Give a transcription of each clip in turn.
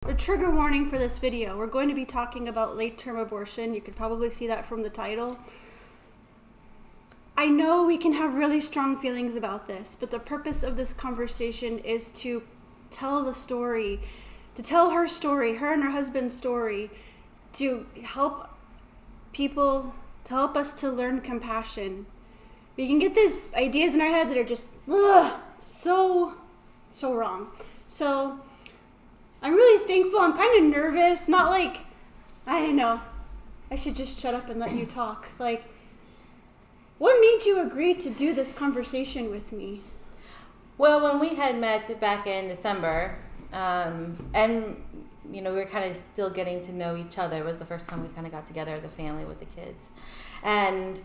A trigger warning for this video. We're going to be talking about late-term abortion. You could probably see that from the title. I know we can have really strong feelings about this, but the purpose of this conversation is to tell the story, to tell her story, her and her husband's story, to help people, to help us to learn compassion. We can get these ideas in our head that are just so wrong. So I'm really thankful. I'm kind of nervous. Not like, I don't know, I should just shut up and let you talk. Like, what made you agree to do this conversation with me? Well, when we had met back in December, and we were kind of still getting to know each other. It was the first time we kind of got together as a family with the kids. And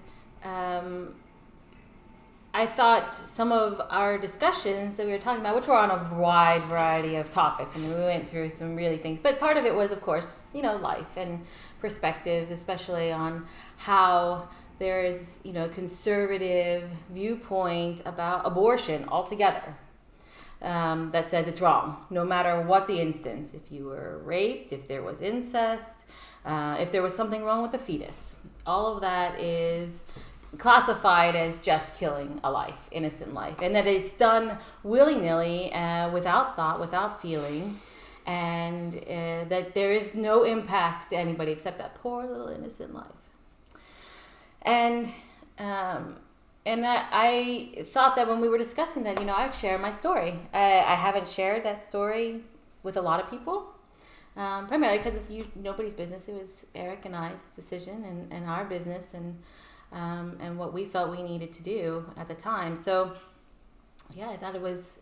I thought some of our discussions that we were talking about, which were on a wide variety of topics. I mean, we went through some really things, but part of it was, of course, life and perspectives, especially on how there is, a conservative viewpoint about abortion altogether, that says it's wrong, no matter what the instance. If you were raped, if there was incest, if there was something wrong with the fetus, all of that is classified as just killing a life, innocent life, and that it's done willy-nilly, without thought, without feeling, and that there is no impact to anybody except that poor little innocent life. And I thought that when we were discussing that, I'd share my story. I haven't shared that story with a lot of people, primarily because it's nobody's business. It was Eric and I's decision and our business and what we felt we needed to do at the time. So, yeah, I thought it was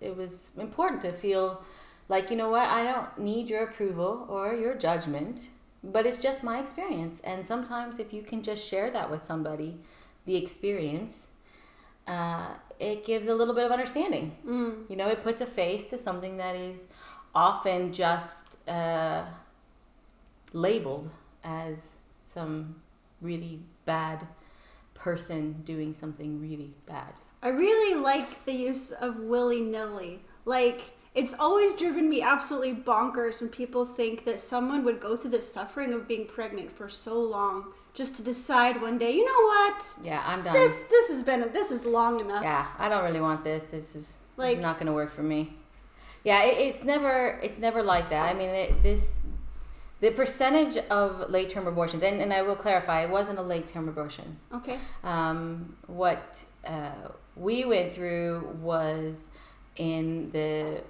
important to feel like, I don't need your approval or your judgment, but it's just my experience. And sometimes if you can just share that with somebody, the experience, it gives a little bit of understanding. It puts a face to something that is often just labeled as some really bad person doing something really bad. I really like the use of willy-nilly. Like, it's always driven me absolutely bonkers when people think that someone would go through the suffering of being pregnant for so long just to decide one day, you know what? Yeah, I'm done. This is long enough. Yeah, I don't really want this. This is not going to work for me. Yeah, it's never like that. I mean, the percentage of late-term abortions, and I will clarify, it wasn't a late-term abortion. Okay. What we went through was from the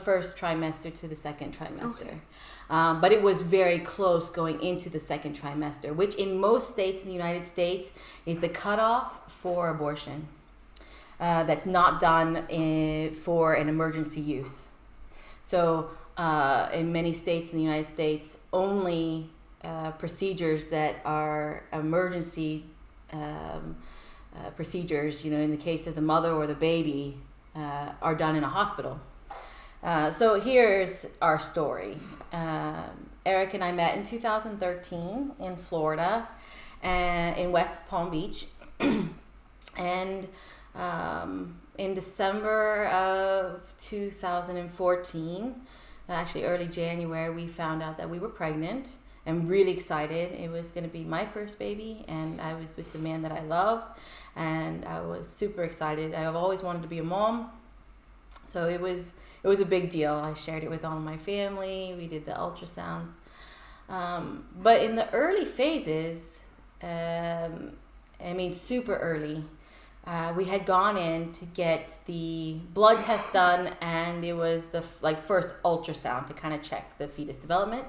first trimester to the second trimester. Okay. But it was very close going into the second trimester, which in most states in the United States is the cutoff for abortion. That's not done for an emergency use. So in many states in the United States, only procedures that are emergency procedures, in the case of the mother or the baby, are done in a hospital. So here's our story. Eric and I met in 2013 in Florida, in West Palm Beach. And in December of 2014, actually early January, we found out that we were pregnant and really excited. It was going to be my first baby, and I was with the man that I loved, and I was super excited. I've always wanted to be a mom, so it was a big deal. I shared it with all of my family. We did the ultrasounds. But in the early phases, super early, we had gone in to get the blood test done, and it was the first ultrasound to kind of check the fetus development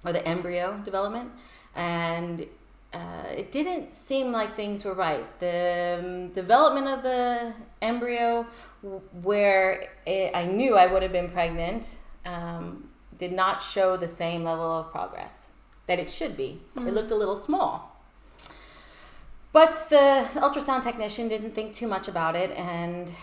or the embryo development, and it didn't seem like things were right. The development of the embryo, where I knew I would have been pregnant, did not show the same level of progress that it should be. It looked a little small. But the ultrasound technician didn't think too much about it, and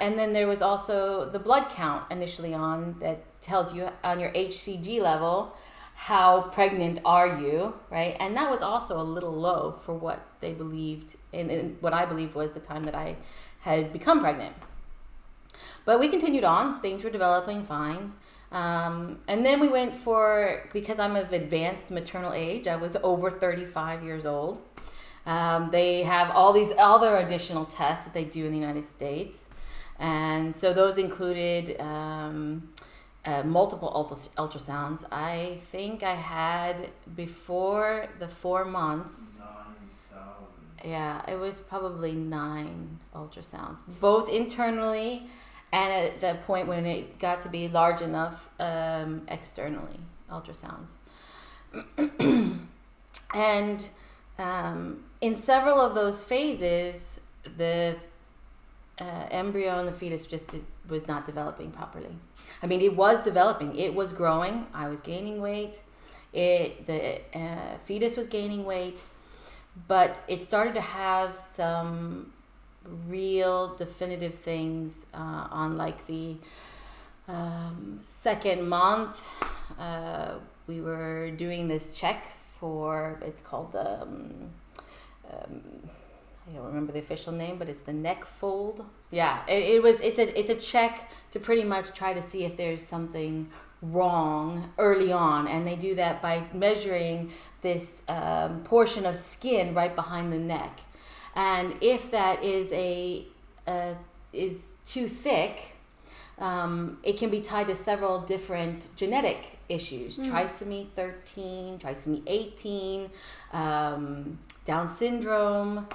then there was also the blood count initially on that tells you on your HCG level how pregnant are you, right? And that was also a little low for what they believed, and what I believed was the time that I had become pregnant. But we continued on. Things were developing fine. And then we went for, because I'm of advanced maternal age, I was over 35 years old. They have all these other additional tests that they do in the United States. And so those included multiple ultrasounds. I think I had, before the 4 months, 9,000. yeah, it was probably 9 ultrasounds, both internally and at the point when it got to be large enough, externally, ultrasounds. And in several of those phases, the embryo and the fetus just was not developing properly. I mean, it was developing, it was growing, I was gaining weight, the fetus was gaining weight, but it started to have some real definitive things on like the second month. We were doing this check for, it's called the I don't remember the official name, but it's the neck fold. Yeah, it's a check to pretty much try to see if there's something wrong early on, and they do that by measuring this portion of skin right behind the neck, and if that is is too thick, it can be tied to several different genetic issues: trisomy 13, trisomy 18, Down syndrome.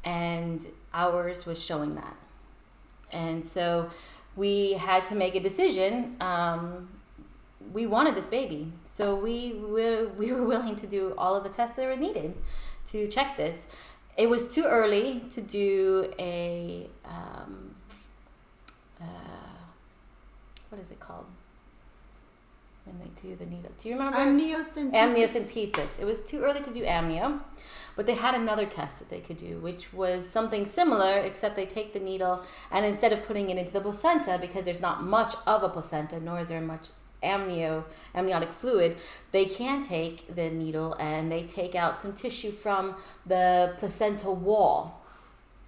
And ours was showing that. And so we had to make a decision. We wanted this baby. So we were willing to do all of the tests that were needed to check this. It was too early to do a, what is it called? When they do the needle. Do you remember? Amniocentesis. It was too early to do amnio, but they had another test that they could do, which was something similar, except they take the needle, and instead of putting it into the placenta, because there's not much of a placenta, nor is there much amniotic fluid, they can take the needle and they take out some tissue from the placental wall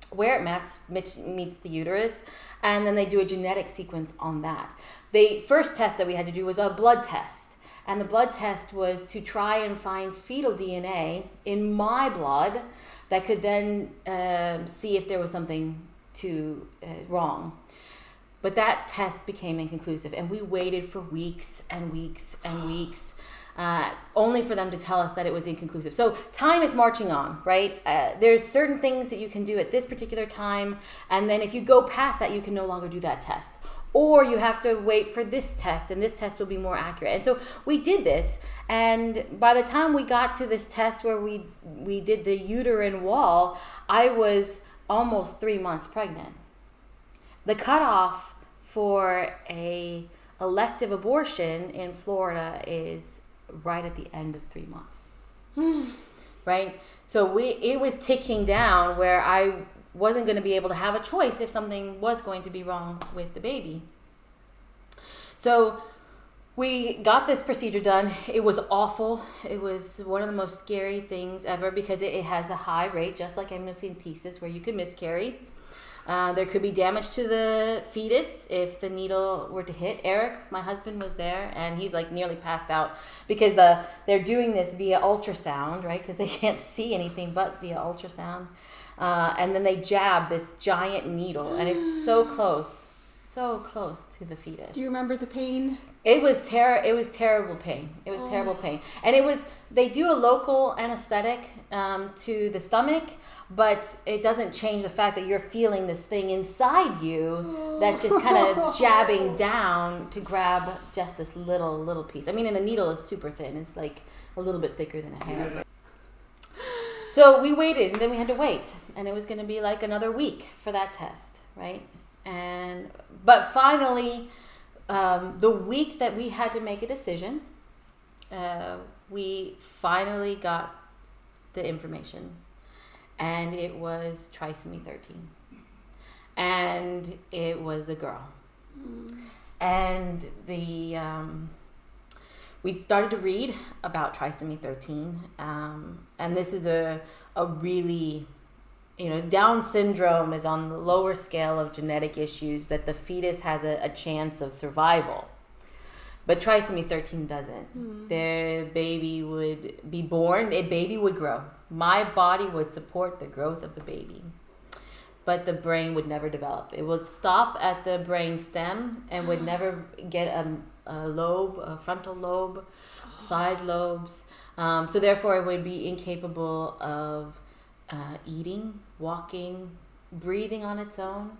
where it meets the uterus, and then they do a genetic sequence on that. The first test that we had to do was a blood test, and the blood test was to try and find fetal DNA in my blood that could then see if there was something wrong. But that test became inconclusive, and we waited for weeks and weeks and weeks, only for them to tell us that it was inconclusive. So time is marching on, right? There's certain things that you can do at this particular time, and then if you go past that, you can no longer do that test. Or you have to wait for this test, and this test will be more accurate. And so we did this, and by the time we got to this test where we did the uterine wall, I was almost 3 months pregnant. The cutoff for a elective abortion in Florida is right at the end of 3 months. Right? So it was ticking down where I wasn't going to be able to have a choice if something was going to be wrong with the baby. So we got this procedure done. It was awful. It was one of the most scary things ever, because it has a high rate, just like amniocentesis, where you could miscarry. There could be damage to the fetus if the needle were to hit. Eric, my husband, was there, and he's like nearly passed out because they're doing this via ultrasound, right? Because they can't see anything but via ultrasound. And then they jab this giant needle, and it's so close to the fetus. Do you remember the pain? It was terrible pain. It was terrible pain. And they do a local anesthetic to the stomach, but it doesn't change the fact that you're feeling this thing inside you that's just kind of jabbing down to grab just this little piece. I mean, and the needle is super thin. It's like a little bit thicker than a hair. So we waited, and then we had to wait, and it was going to be like another week for that test, right? But finally, the week that we had to make a decision, we finally got the information, and it was trisomy 13, and it was a girl, and we started to read about trisomy 13, and this is a really, Down syndrome is on the lower scale of genetic issues that the fetus has a chance of survival. But trisomy 13 doesn't. The baby would be born, a baby would grow. My body would support the growth of the baby, but the brain would never develop. It would stop at the brain stem and would never get a lobe, a frontal lobe, side lobes. So therefore it would be incapable of eating, walking, breathing on its own.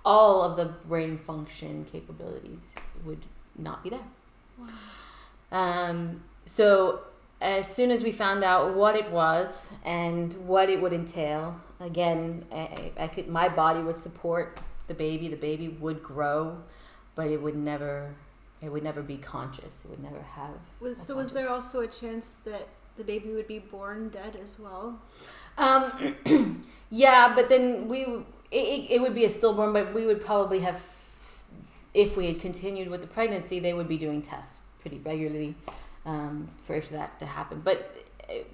All of the brain function capabilities would not be there. Wow. So as soon as we found out what it was and what it would entail, again, my body would support the baby would grow, but it would never be conscious. It would never have. Was there also a chance that the baby would be born dead as well? Yeah, but then it would be a stillborn, but we would probably have, if we had continued with the pregnancy, they would be doing tests pretty regularly for that to happen. But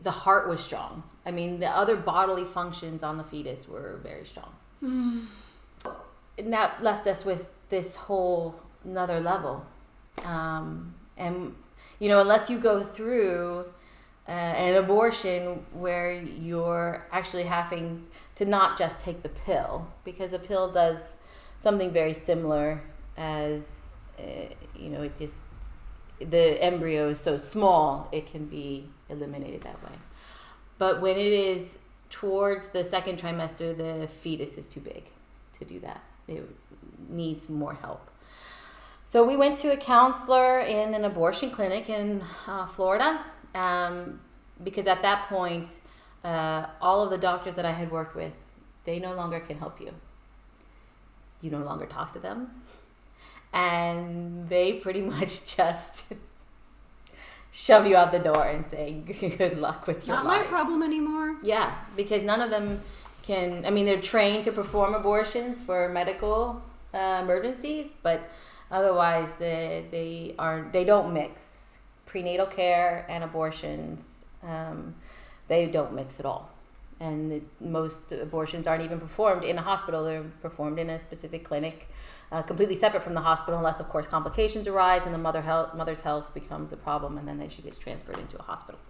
the heart was strong. I mean, the other bodily functions on the fetus were very strong. And that left us with this whole another level. And, unless you go through an abortion where you're actually having to not just take the pill, because a pill does something very similar as, the embryo is so small, it can be eliminated that way. But when it is towards the second trimester, the fetus is too big to do that. It needs more help. So we went to a counselor in an abortion clinic in Florida, because at that point, all of the doctors that I had worked with, they no longer can help you. You no longer talk to them. And they pretty much just shove you out the door and say, good luck with your life. Not my problem anymore. Yeah, because none of them can, they're trained to perform abortions for medical emergencies, but otherwise they don't mix. Prenatal care and abortions, they don't mix at all. And most abortions aren't even performed in a hospital. They're performed in a specific clinic, completely separate from the hospital, unless, of course, complications arise and the mother's health becomes a problem, and then she gets transferred into a hospital.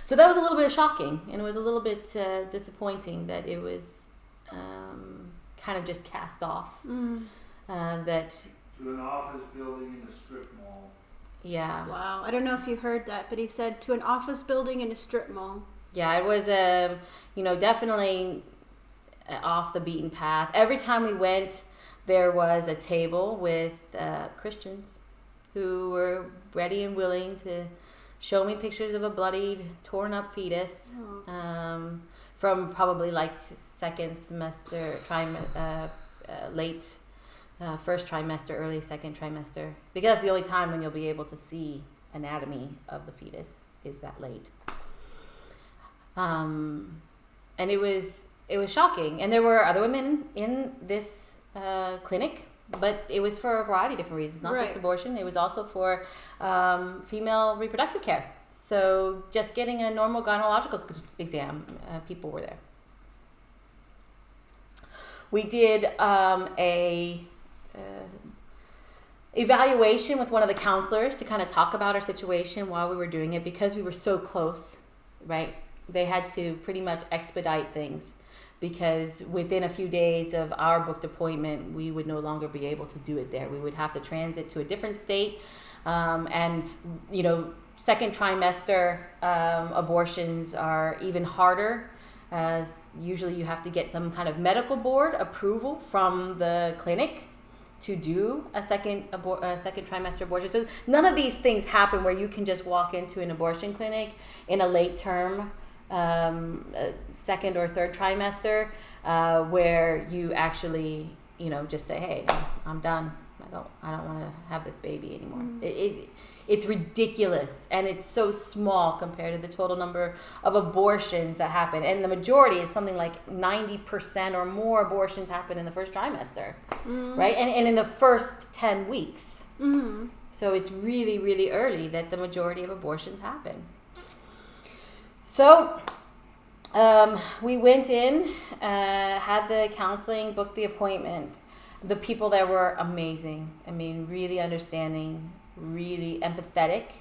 So that was a little bit shocking, and it was a little bit disappointing that it was kind of just cast off. That to an office building in a strip mall. Yeah. Wow. I don't know if you heard that, but he said to an office building in a strip mall. Yeah, it was definitely off the beaten path. Every time we went, there was a table with Christians who were ready and willing to show me pictures of a bloodied, torn up fetus from probably like second semester, late first trimester, early second trimester, because that's the only time when you'll be able to see anatomy of the fetus is that late. And it was shocking. And there were other women in this clinic, but it was for a variety of different reasons, not just abortion. It was also for female reproductive care. So just getting a normal gynecological exam, people were there. We did a evaluation with one of the counselors to kind of talk about our situation while we were doing it, because we were so close, right? They had to pretty much expedite things, because within a few days of our booked appointment, we would no longer be able to do it there. We would have to transit to a different state. And, second trimester abortions are even harder. Usually you have to get some kind of medical board approval from the clinic to do a second trimester abortion. So none of these things happen where you can just walk into an abortion clinic in a late term, second or third trimester, where you actually, just say, hey, I'm done. I don't want to have this baby anymore. It's ridiculous, and it's so small compared to the total number of abortions that happen. And the majority is something like 90% or more abortions happen in the first trimester, right? And in the first 10 weeks. So it's really, really early that the majority of abortions happen. So we went in, had the counseling, booked the appointment. The people there were amazing. I mean, really understanding, really empathetic.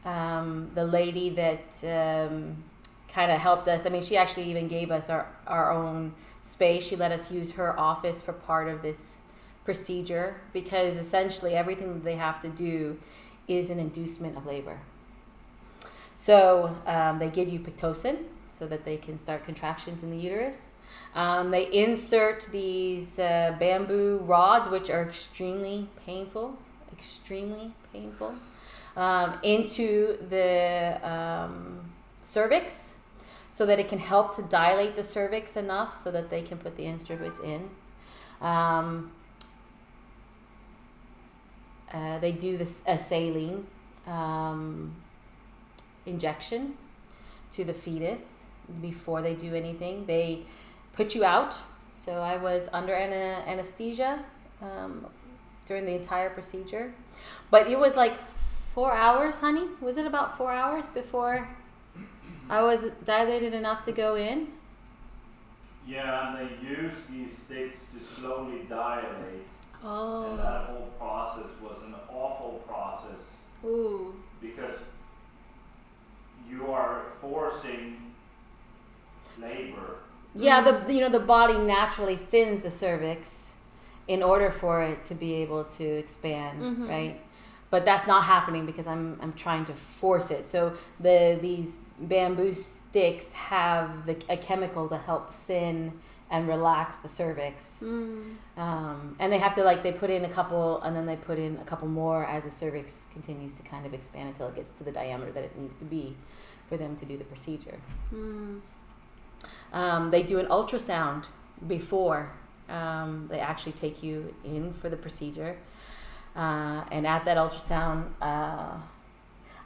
The lady that kind of helped us, I mean, she actually even gave us our own space. She let us use her office for part of this procedure, because essentially everything that they have to do is an inducement of labor. So they give you Pitocin so that they can start contractions in the uterus. They insert these bamboo rods, which are extremely painful, into the cervix, so that it can help to dilate the cervix enough so that they can put the instruments in. They do a saline injection to the fetus before they do anything. They put you out. So I was under anesthesia during the entire procedure. But it was like 4 hours, honey. Was it about 4 hours before I was dilated enough to go in? Yeah, and they use these sticks to slowly dilate. Oh. And that whole process was an awful process. Ooh. Because you are forcing labor. Yeah, the body naturally thins the cervix in order for it to be able to expand, right? But that's not happening because I'm trying to force it. So these bamboo sticks have a chemical to help thin and relax the cervix. And they have to they put in a couple, and then they put in a couple more as the cervix continues to kind of expand until it gets to the diameter that it needs to be for them to do the procedure. They do an ultrasound before they actually take you in for the procedure. And at that ultrasound,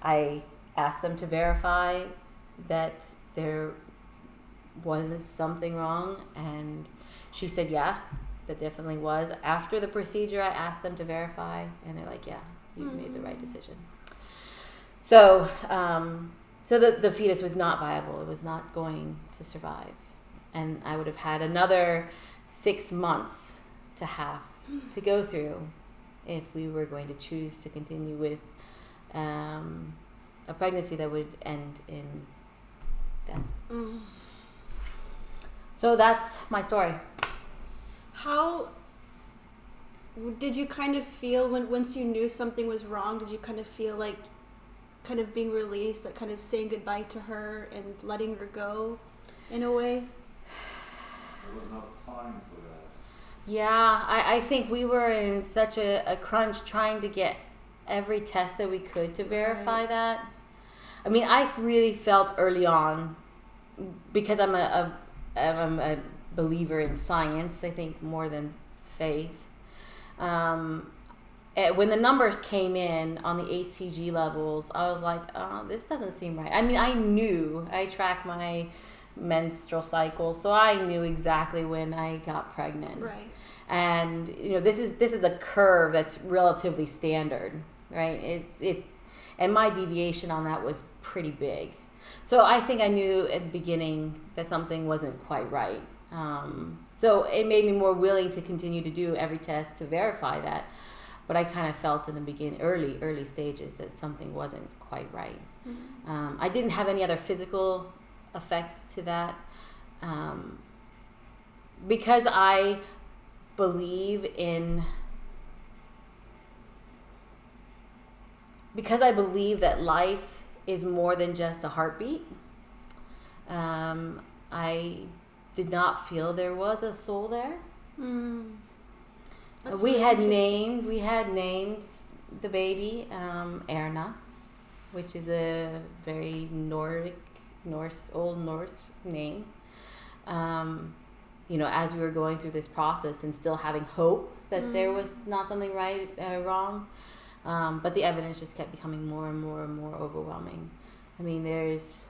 I asked them to verify that there was something wrong, and she said, yeah, that definitely was. After the procedure, I asked them to verify, and they're like, yeah, you made the right decision. So, so the fetus was not viable. It was not going to survive. And I would have had another 6 months to go through if we were going to choose to continue with a pregnancy that would end in death. So that's my story. How did you kind of feel once you knew something was wrong? Did you kind of feel like kind of being released, like kind of saying goodbye to her and letting her go in a way? There was no time for that. Yeah, I think we were in such a crunch trying to get every test that we could to verify that. I mean, I really felt early on, because I'm a believer in science, I think, more than faith. When the numbers came in on the HCG levels, I was like, oh, this doesn't seem right. I mean, I track my menstrual cycle, so I knew exactly when I got pregnant. Right. And this is a curve that's relatively standard, right? It's and my deviation on that was pretty big. So I think I knew at the beginning that something wasn't quite right. So it made me more willing to continue to do every test to verify that. But I kind of felt in the early stages that something wasn't quite right. I didn't have any other physical effects to that. Because I believe that life is more than just a heartbeat. I did not feel there was a soul there. We had named the baby Erna, which is a very Old Norse name. As we were going through this process and still having hope that there was not something wrong. But the evidence just kept becoming more and more and more overwhelming. I mean, there's...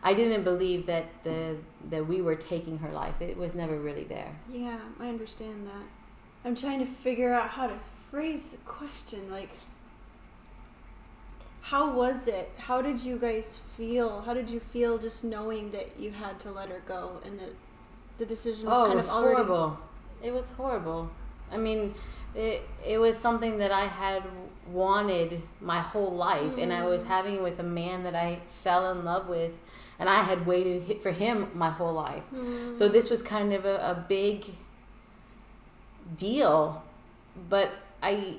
I didn't believe that we were taking her life. It was never really there. Yeah, I understand that. I'm trying to figure out how to phrase the question. Like, how was it? How did you guys feel? How did you feel just knowing that you had to let her go and that the decision was Oh, it kind was of already... horrible. It was horrible. I mean, it was something that I had wanted my whole life, and I was having it with a man that I fell in love with, and I had waited for him my whole life. So this was kind of a big deal, but I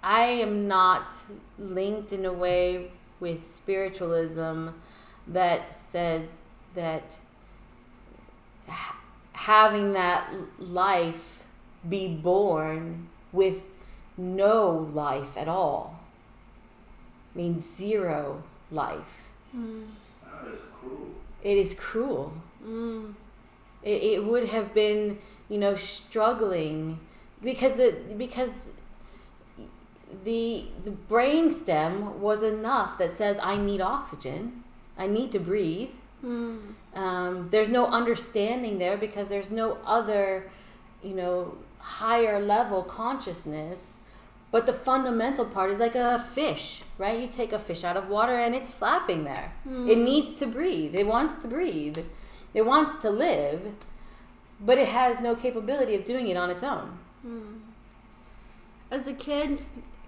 am not linked in a way with spiritualism that says that having that life be born with no life at all means zero life. That is cruel. It is cruel. It would have been, struggling because the brainstem was enough that says I need oxygen, I need to breathe. There's no understanding there because there's no other, higher level consciousness. But the fundamental part is like a fish, right? You take a fish out of water and it's flapping there. It needs to breathe. It wants to breathe. It wants to live, but it has no capability of doing it on its own. As a kid,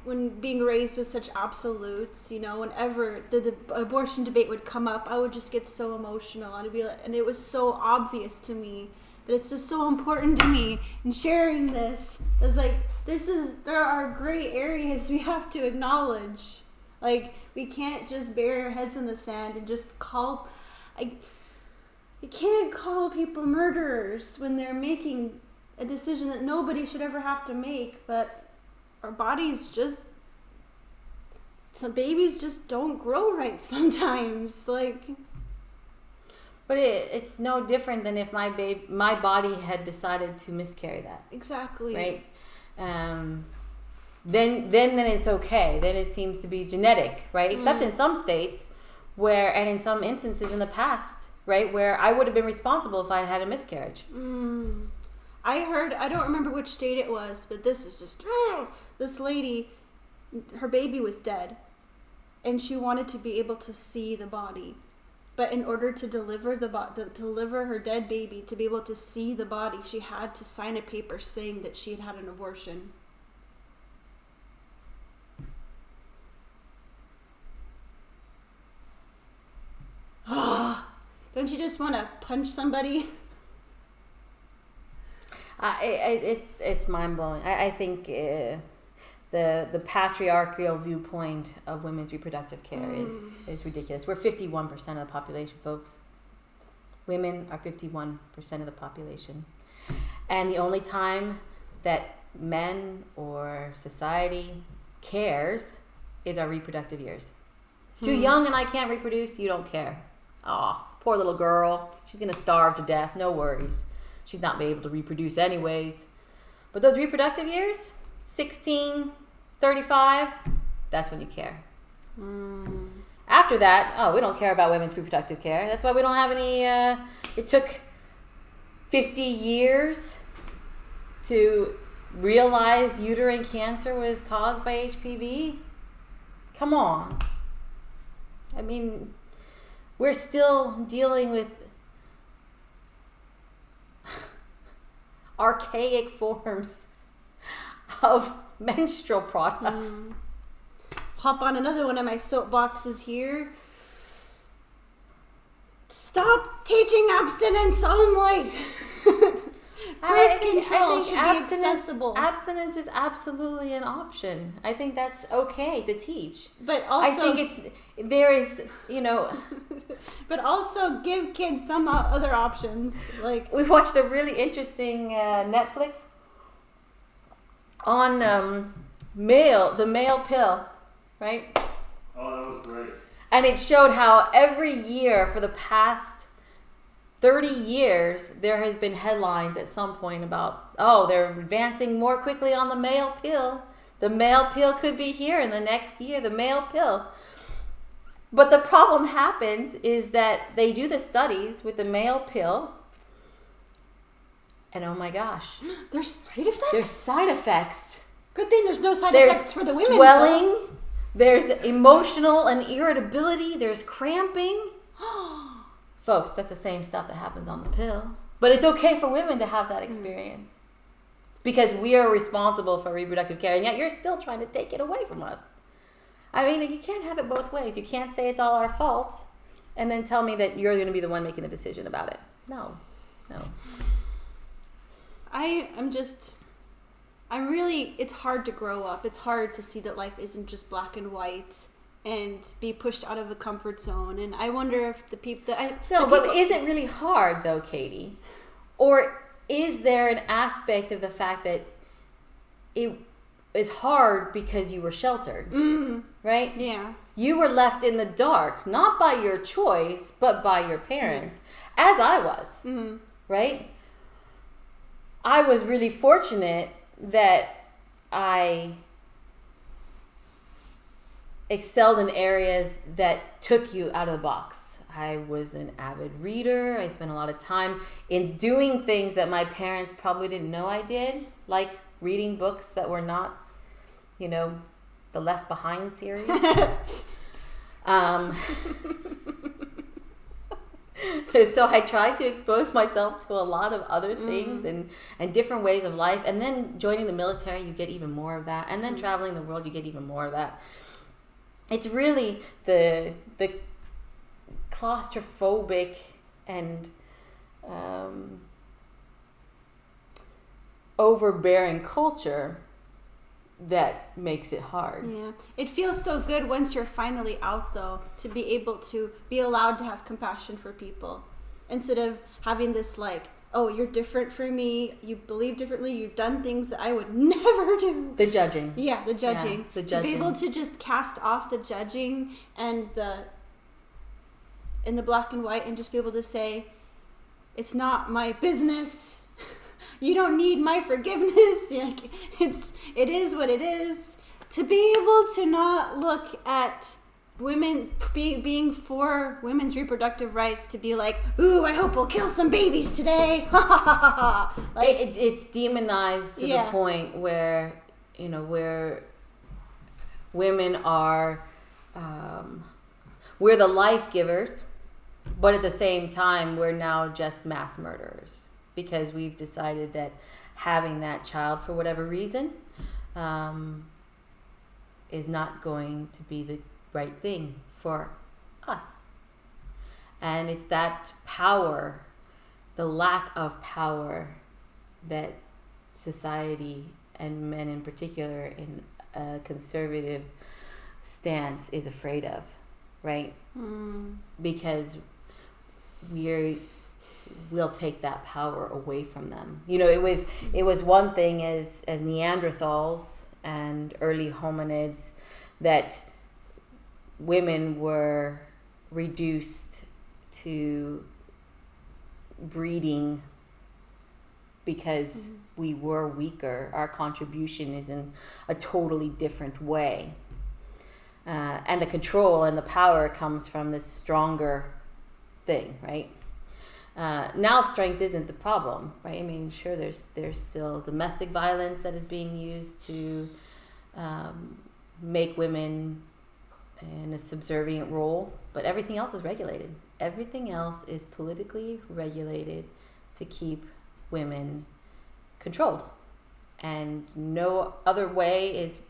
when being raised with such absolutes, whenever the abortion debate would come up, I would just get so emotional, and it was so obvious to me, but it's just so important to me. And sharing this, it's like there are gray areas we have to acknowledge. Like, we can't just bury our heads in the sand and just you can't call people murderers when they're making a decision that nobody should ever have to make, but our bodies some babies just don't grow right sometimes. But it's no different than if my body had decided to miscarry that. Exactly. Right? Then it's okay. Then it seems to be genetic, right? Except in some states and in some instances in the past, right, where I would have been responsible if I had a miscarriage. I heard, I don't remember which state it was, but this is just, this lady, her baby was dead, and she wanted to be able to see the body. But in order to deliver deliver her dead baby, to be able to see the body, she had to sign a paper saying that she had had an abortion. Don't you just want to punch somebody? It's mind blowing. I think the patriarchal viewpoint of women's reproductive care is ridiculous. We're 51% of the population, folks. Women are 51% of the population, and the only time that men or society cares is our reproductive years. Too young and I can't reproduce. You don't care. Oh, poor little girl. She's gonna starve to death. No worries. She's not able to reproduce anyways. But those reproductive years, 16, 35, that's when you care. After that, we don't care about women's reproductive care. That's why we don't have any, it took 50 years to realize uterine cancer was caused by HPV. Come on. I mean, we're still dealing with archaic forms of menstrual products. Hop on another one of my soapboxes here. Stop teaching abstinence only. Birth control should be accessible. Abstinence is absolutely an option. I think that's okay to teach. But also, I think there is, but also give kids some other options. Like, we watched a really interesting Netflix on the male pill, right? Oh, that was great. And it showed how every year for the past 30 years, there has been headlines at some point about, they're advancing more quickly on the male pill. The male pill could be here in the next year, the male pill. But the problem happens is that they do the studies with the male pill, and oh my gosh. There's side effects? There's side effects. Good thing there's no side effects for the women. There's swelling, there's emotional and irritability, there's cramping. Folks, that's the same stuff that happens on the pill. But it's okay for women to have that experience. Because we are responsible for reproductive care, and yet you're still trying to take it away from us. I mean, you can't have it both ways. You can't say it's all our fault and then tell me that you're going to be the one making the decision about it. No. It's hard to grow up. It's hard to see that life isn't just black and white and be pushed out of the comfort zone. And I wonder if the people... But is it really hard, though, Katie? Or is there an aspect of the fact that it is hard because you were sheltered, right? Yeah. You were left in the dark, not by your choice, but by your parents, as I was, right? I was really fortunate that I excelled in areas that took you out of the box. I was an avid reader. I spent a lot of time in doing things that my parents probably didn't know I did, like reading books that were not, the Left Behind series. So I tried to expose myself to a lot of other things and different ways of life. And then joining the military, you get even more of that. And then traveling the world, you get even more of that. It's really the claustrophobic and overbearing culture that makes it hard. Yeah. It feels so good once you're finally out, though, to be able to be allowed to have compassion for people instead of having this oh, you're different from me, you believe differently, you've done things that I would never do. The judging. Yeah, the judging. Yeah, the judging. To be able to just cast off the judging and in the black and white and just be able to say, it's not my business. You don't need my forgiveness. It is what it is. To be able to not look at women being for women's reproductive rights, to be like, ooh, I hope we'll kill some babies today. It's demonized to the point where, where women are, we're the life givers, but at the same time, we're now just mass murderers. Because we've decided that having that child for whatever reason is not going to be the right thing for us. And it's that power, the lack of power that society and men in particular in a conservative stance is afraid of, right? Because we'll take that power away from them. It was one thing as Neanderthals and early hominids that women were reduced to breeding because we were weaker. Our contribution is in a totally different way. And the control and the power comes from this stronger thing, right? Now strength isn't the problem, right? I mean, sure, there's still domestic violence that is being used to make women in a subservient role, but everything else is regulated. Everything else is politically regulated to keep women controlled. And no other way is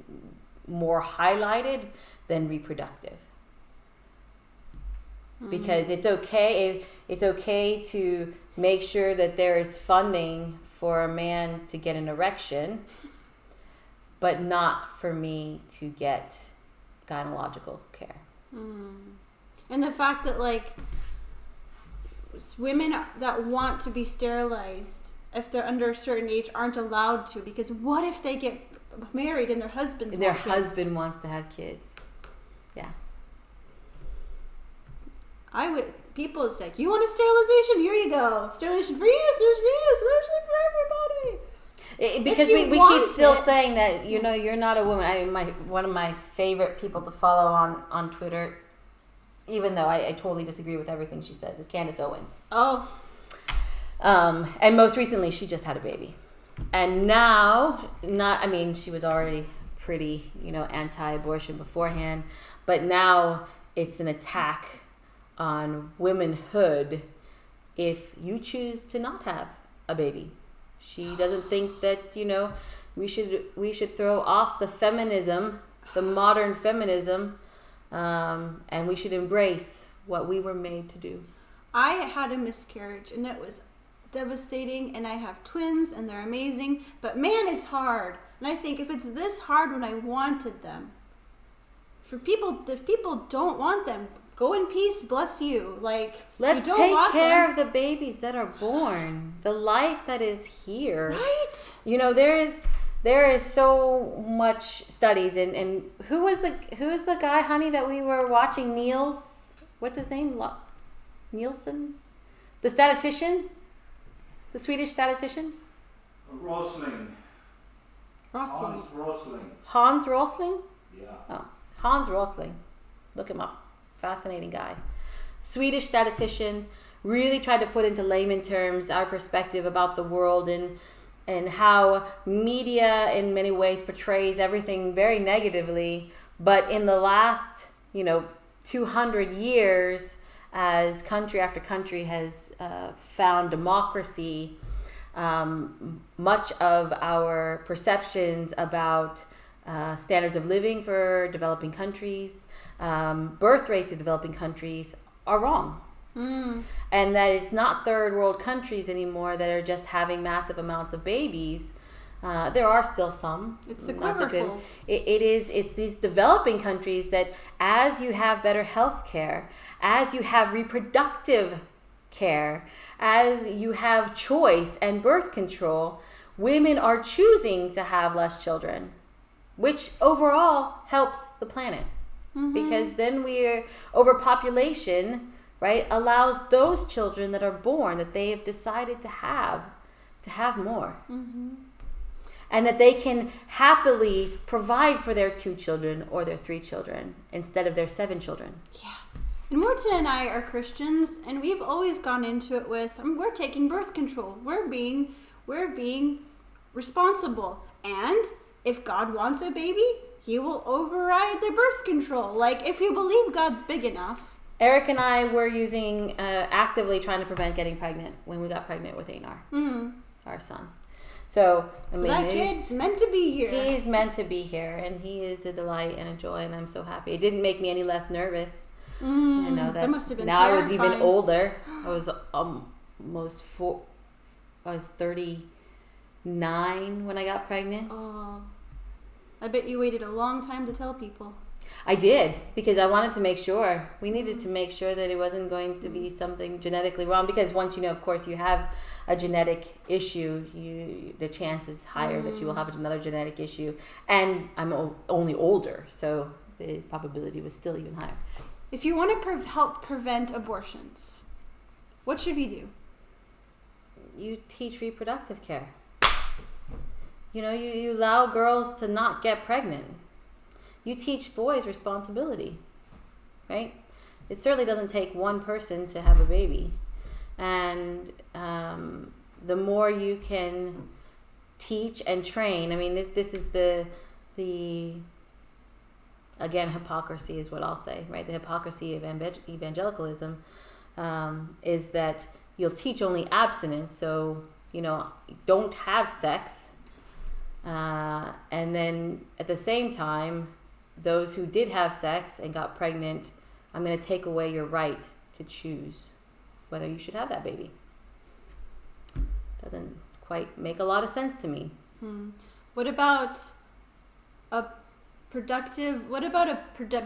more highlighted than reproductive. Because it's okay to make sure that there is funding for a man to get an erection, but not for me to get gynecological care. And the fact that women that want to be sterilized, if they're under a certain age, aren't allowed to, because what if they get married and their husband wants to have kids? Yeah. People is like, you want a sterilization? Here you go. Sterilization for you, sterilization for everybody. Because we keep still saying that, you're not a woman. One of my favorite people to follow on Twitter, even though I totally disagree with everything she says, is Candance Owens. Oh. And most recently, she just had a baby. And now, she was already pretty, anti-abortion beforehand, but now it's an attack on womanhood if you choose to not have a baby. She doesn't think that, we should throw off the feminism, the modern feminism, and we should embrace what we were made to do. I had a miscarriage and it was devastating, and I have twins and they're amazing, but man, it's hard. And I think if it's this hard when I wanted them, if people don't want them, go in peace, bless you. Like, let's you don't take want care them. of the babies that are born, the life that is here. Right? There is so much studies, and who is the guy, honey, that we were watching? What's his name? Nielsen, the statistician, the Swedish statistician. Rosling. Hans Rosling. Hans Rosling. Yeah. Oh, Hans Rosling. Look him up. Fascinating guy. Swedish statistician. Really tried to put into layman terms our perspective about the world and how media in many ways portrays everything very negatively. But in the last, 200 years, as country after country has found democracy, much of our perceptions about standards of living for developing countries, birth rates of developing countries are wrong. And that it's not third world countries anymore that are just having massive amounts of babies. There are still some. It's the not just women. quiverfuls. It's these developing countries that as you have better health care, as you have reproductive care, as you have choice and birth control, women are choosing to have less children, which overall helps the planet. Because then we're overpopulation, right, allows those children that are born that they have decided to have more. And that they can happily provide for their 2 children or their 3 children instead of their 7 children. Yeah. And Morton and I are Christians, and we've always gone into it with, we're taking birth control. We're being responsible. And if God wants a baby, he will override the birth control. Like, if you believe God's big enough. Eric and I were actively trying to prevent getting pregnant when we got pregnant with Einar, our son. So That kid's meant to be here. He's meant to be here, and he is a delight and a joy, and I'm so happy. It didn't make me any less nervous. That must have been now terrifying. I was even older. I was almost I was 39 when I got pregnant. Oh, I bet you waited a long time to tell people. I did, because I wanted to make sure. We needed to make sure that it wasn't going to be something genetically wrong, because once of course, you have a genetic issue, the chance is higher that you will have another genetic issue. And I'm only older, so the probability was still even higher. If you want to help prevent abortions, what should we do? You teach reproductive care. You allow girls to not get pregnant. You teach boys responsibility, right? It certainly doesn't take one person to have a baby. And the more you can teach and train, this is the again, hypocrisy is what I'll say, right? The hypocrisy of evangelicalism is that you'll teach only abstinence, so, don't have sex. And then at the same time, those who did have sex and got pregnant, I'm going to take away your right to choose whether you should have that baby. Doesn't quite make a lot of sense to me. What about a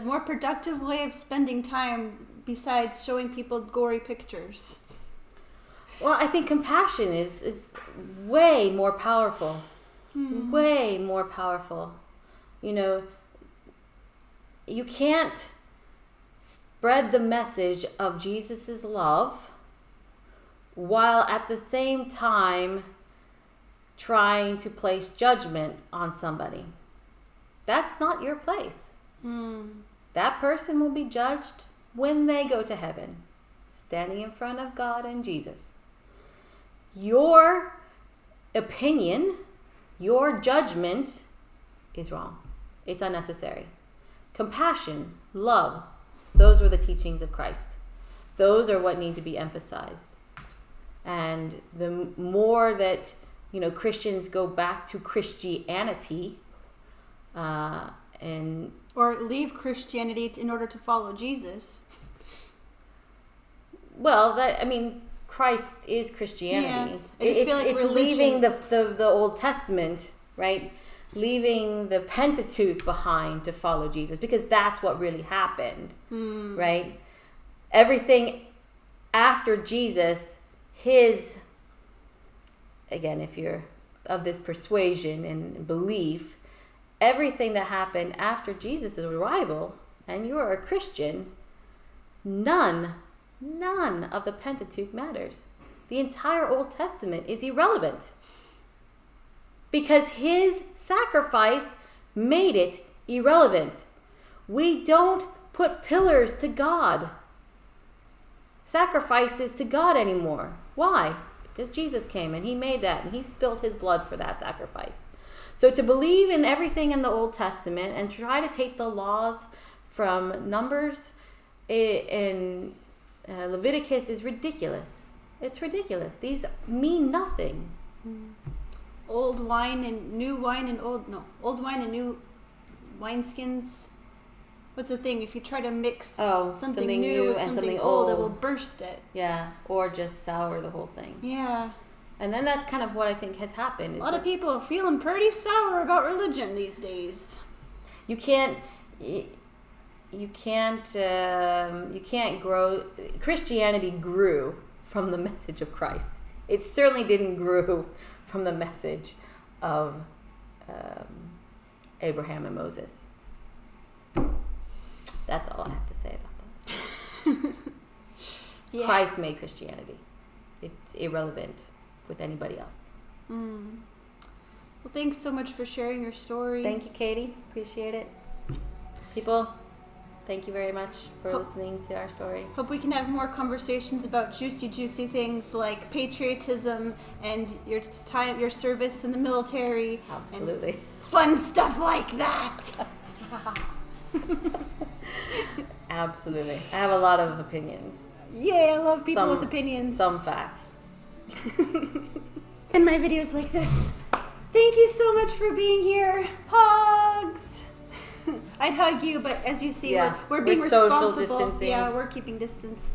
more productive way of spending time besides showing people gory pictures? Well, I think compassion is way more powerful. Way more powerful. You can't spread the message of Jesus's love while at the same time trying to place judgment on somebody. That's not your place. That person will be judged when they go to heaven, standing in front of God and Jesus. Your opinion, your judgment is wrong. It's unnecessary. Compassion, love, those were the teachings of Christ. those are what need to be emphasized. And the more that, Christians go back to Christianity, and or leave Christianity in order to follow Jesus. Well, Christ is Christianity. Yeah, I just feel like it's religion... leaving the Old Testament, right? Leaving the Pentateuch behind to follow Jesus, because that's what really happened, right? Everything after Jesus, again, if you're of this persuasion and belief, everything that happened after Jesus' arrival, and you are a Christian, none of the Pentateuch matters. The entire Old Testament is irrelevant, because his sacrifice made it irrelevant. We don't put pillars to God, sacrifices to God anymore. Why? Because Jesus came and he made that, and he spilled his blood for that sacrifice. So to believe in everything in the Old Testament and try to take the laws from Numbers and Leviticus is ridiculous. It's ridiculous. These mean nothing. Old wine and new wine and old wine and new wineskins. What's the thing? If you try to mix something new with something old, it will burst it. Yeah, or just sour the whole thing. Yeah. And then that's kind of what I think has happened. A lot of people are feeling pretty sour about religion these days. You can't grow. Christianity grew from the message of Christ. It certainly didn't grow from the message of Abraham and Moses. That's all I have to say about that. Yeah. Christ made Christianity. It's irrelevant with anybody else. Well, thanks so much for sharing your story. Thank you, Katie. Appreciate it. People, thank you very much for listening to our story. Hope we can have more conversations about juicy things like patriotism and your service in the military. Absolutely. And fun stuff like that. Absolutely. I have a lot of opinions. Yeah, I love people with opinions. Some facts. In my videos like this. Thank you so much for being here. Hugs. I'd hug you, but as you see, we're being social responsible. distancing. Yeah, we're keeping distance.